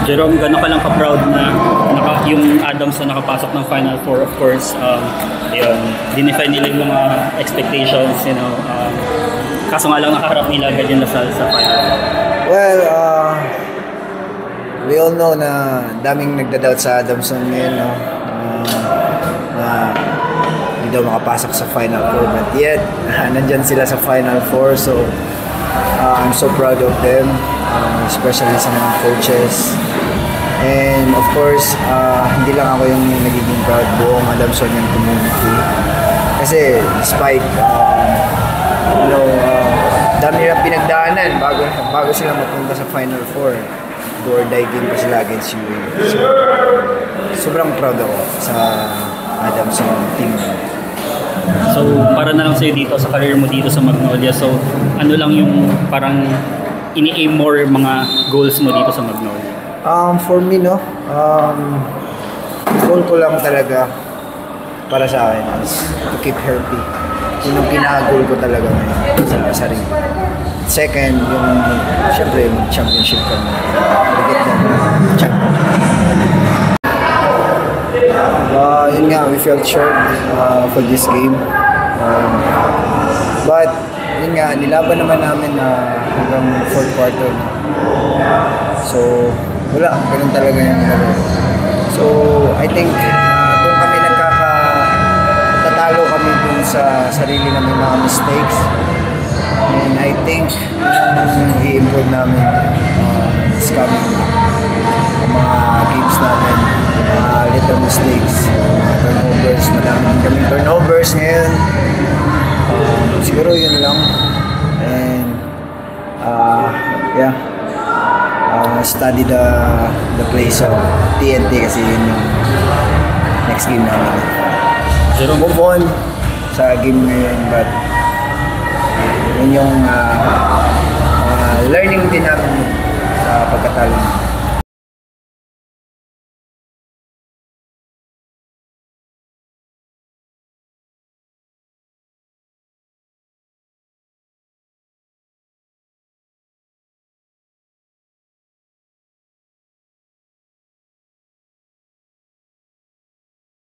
Jerome, gano'n ka lang ka-proud na yung Adams na nakapasok ng Final Four, of course, yun, dinefine nila yung mga expectations, you know, kaso nga lang nakaharap nila agad yung Lasal sa Final Four. Well, we all know na daming nagda-doubt sa Adamson ngayon, no? Na hindi daw makapasok sa Final Four, but yet, nandyan sila sa Final Four, so I'm so proud of them, especially sa mga coaches. And of course, hindi lang ako yung nagiging proud, buong Adamsonian community. Kasi despite, dami nilang pinagdaanan bago sila mapunta sa Final Four. Do or die game pa sila against UAE. So, sobrang proud ako sa Adamson team. So, para na lang sa'yo dito, sa career mo dito sa Magnolia, so ano lang yung parang ini-aim more mga goals mo dito sa Magnolia? For me, no, goal ko lang talaga para sa akin is to keep healthy. Yun ang pinaka-goal ko talaga ngayon sa sarili. Second, yung syempre mag-championship kami. Get them champion. Yun nga, we felt short for this game. But yun nga, nilaban naman namin hanggang fourth quarter. So, wala, ganun talaga yung laro. So, I think doon kami tatalo kami dun sa sarili namin mga mistakes. And I think i-improve namin this coming mga games namin, little mistakes, turnovers, madami kaming turnovers ngayon. Siguro yun lang. And yeah, study the place of TNT kasi yun yung next game namin. Move on sa game ngayon, but yun yung learning din namin sa pagkatalo.